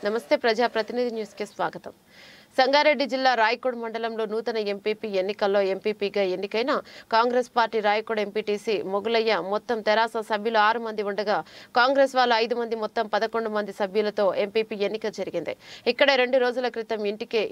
నమస్తే ప్రజాప్రతినిధి న్యూస్ కి స్వాగతం. సంగారెడ్డి జిల్లా రాయకోడ్ మండలంలో నూతన ఎంపీపీ ఎన్నికల్లో ఎంపీపీగా ఎన్నికైన కాంగ్రెస్ పార్టీ రాయకోడ్ ఎంపీటీసీ మొగులయ్య మొత్తం తెరాస సభ్యులు 6 మంది ఉండగా కాంగ్రెస్ వాళ్ళు 5 మంది మొత్తం 11 మంది సభ్యులతో ఎంపీపీ ఎన్నిక జరిగింది. ఇక్కడ 2 రోజుల క్రితం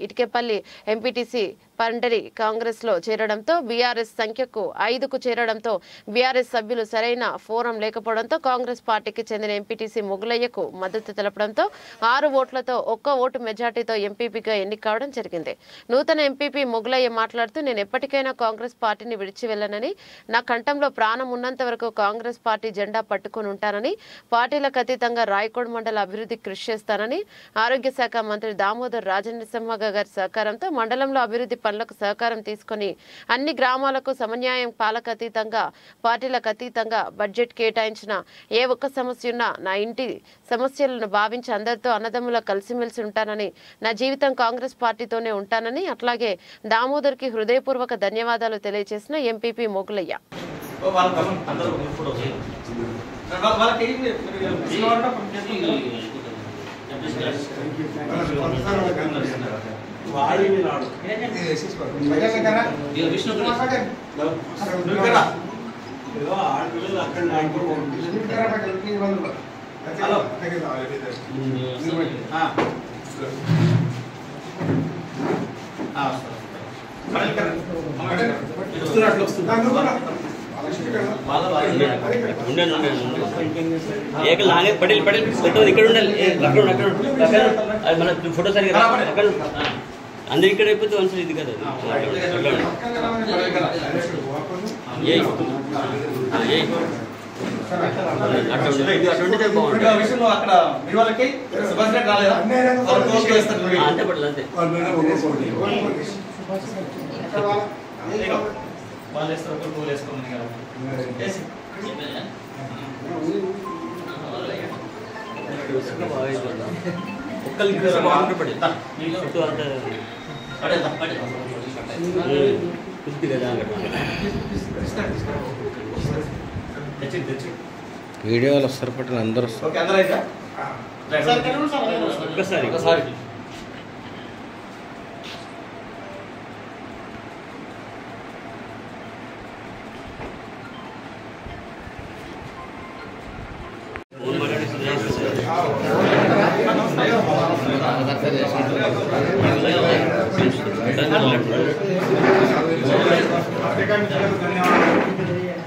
ఇటికేపల్లి ఎంపీటీసీ పండరి కాంగ్రెస్ లో చేరడంతో బీఆర్ఎస్ సంఖ్యకు 5కు చేరడంతో బీఆర్ఎస్ సభ్యులు సరైన ఫోరం లేకపోవడంతో కాంగ్రెస్ పార్టీకి చెందిన ఎంపీటీసీ మొగులయ్యకు మద్దతు తెలపడంతో 6 ఓట్లతో 1 ఓటు మెజార్టీతో ఎంపీపీగా ఎన్నిక జరిగింది. నూతన ఎంపీపీ మొగులయ్య మాట్లాడుతూ నేను ఎప్పటికైనా కాంగ్రెస్ పార్టీని విడిచి వెళ్ళనని, నా కంఠంలో ప్రాణం ఉన్నంత వరకు కాంగ్రెస్ పార్టీ జెండా పట్టుకుని ఉంటానని, పార్టీలకు అతీతంగా రాయకోడ్ మండల అభివృద్ధి కృషి చేస్తానని, ఆరోగ్య శాఖ మంత్రి దామోదర్ రాజనరసింహ గారి సహకారంతో మండలంలో అభివృద్ధి పనులకు సహకారం తీసుకుని అన్ని గ్రామాలకు సమన్యాయం పాలకతీతంగా పార్టీలకు అతీతంగా బడ్జెట్ కేటాయించిన ఏ ఒక్క సమస్య ఉన్నా నా ఇంటి సమస్యలను భావించి అందరితో అన్నదమ్ముల కలిసిమెలిసి ఉంటానని, నా జీవితం కాంగ్రెస్ పార్టీతోనే ఉంటానని, అట్లాగే దామోదర్ కి హృదయపూర్వక ధన్యవాదాలు తెలియజేసిన ఎంపీపీ మొగులయ్య. పటేల్ ఇక్కడ ఉండాలి, మన ఫోటో సరిగా అందరు ఇక్కడ అయిపోతే వన్స్ ఇది కదా అంతే పడలేదు అంతే ఒక్కరికి బాగుంటే పడి వీడియోలు వస్తారు పట్టిన అందరూ ఒక్కసారి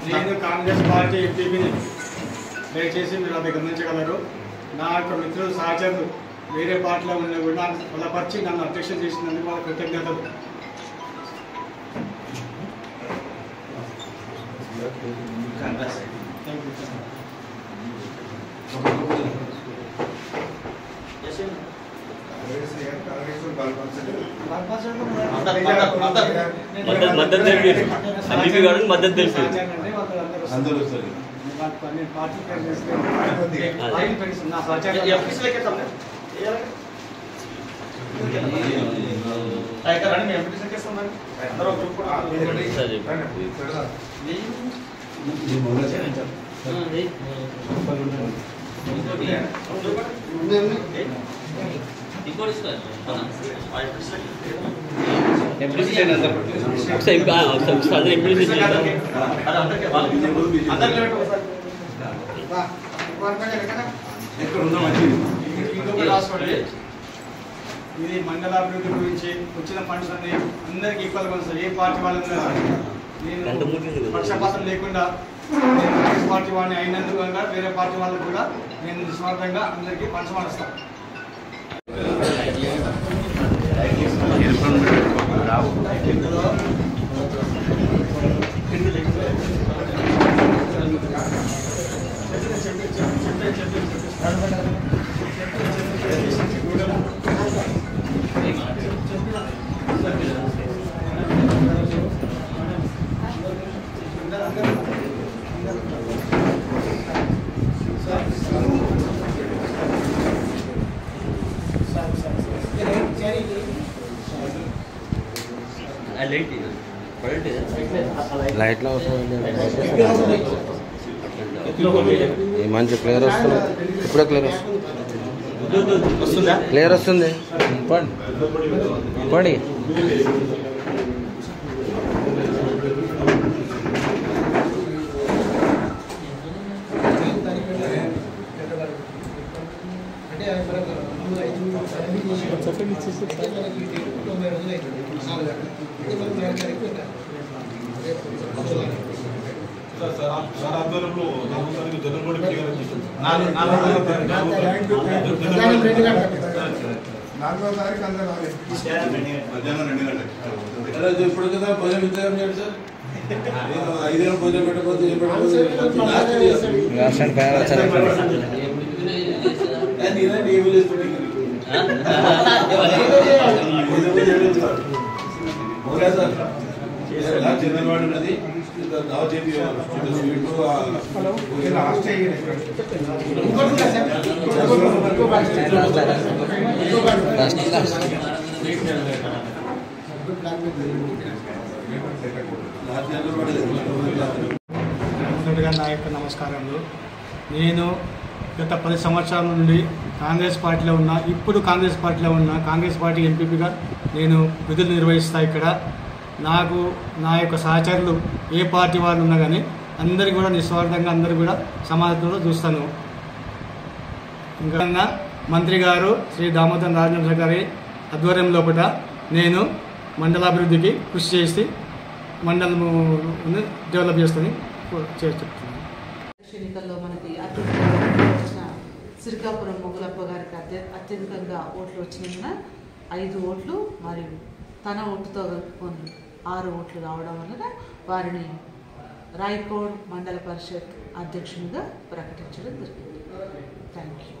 నేను కాంగ్రెస్ పార్టీ ఎంపీని దయచేసి మీరు అది గమనించగలరు. నా యొక్క మిత్రులు సహచరులు వేరే పార్టీలో ఉన్నా కూడా బలపరిచి నన్ను అధ్యక్ష చేసినందుకు వాళ్ళ కృతజ్ఞతలు. మద్దతు తెలుసు ఇది మండల అభివృద్ధి గురించి వచ్చిన ఫండ్స్ అన్ని అందరికి ఈక్వల్ వస్తుంది. ఏ పార్టీ వాళ్ళని నేను పక్షపాతం లేకుండా నేను కాంగ్రెస్ పార్టీ వాడిని అయినందుకు వేరే పార్టీ వాళ్ళకు కూడా నేను నిస్వార్థంగా అందరికీ పంచమాడిస్తాను. లైట్లో మంచి క్లియర్ వస్తుంది. ఇప్పుడే క్లియర్ వస్తుంది. వస్తుందా? క్లియర్ వస్తుంది. పోండి. సార్ ఆధ్వర్యంలో జనరల్ బాడీ ఇప్పుడు కదా భోజనం ఇచ్చారు సార్ 5 ఏళ్ళు భోజనం పెట్టకపోతే జనరల్ వాడు ఉన్నది దావ చేతి మొదటిగా నా యొక్క నమస్కారములు. నేను గత 10 సంవత్సరాల నుండి కాంగ్రెస్ పార్టీలో ఉన్నా. ఇప్పుడు కాంగ్రెస్ పార్టీలో ఉన్నా. కాంగ్రెస్ పార్టీ ఎంపీపీగా నేను విధులు నిర్వహిస్తా. ఇక్కడ నాకు నా యొక్క సహచరులు ఏ పార్టీ వాళ్ళు ఉన్నా కానీ అందరికీ కూడా నిస్వార్థంగా అందరూ కూడా సమాజంలో చూస్తాను. ఇంకా మంత్రి గారు శ్రీ దామోదర్ రాజేంద్ర గారి ఆధ్వర్యం లోపల నేను మండలాభివృద్ధికి కృషి చేసి మండలం డెవలప్ చేస్తాను చెప్తున్నాను. ఎన్నికల్లో మనకి అత్యధికంగా సిరికాపురం మొగలప్ప గారికి అత్యధికంగా ఓట్లు వచ్చినందున 5 ఓట్లు మరియు తన ఓటుతో కలుపుకొని 6 ఓట్లు రావడం వలన వారిని రాయకోడ్ మండల పరిషత్ అధ్యక్షునిగా ప్రకటించడం జరిగింది. Thank you.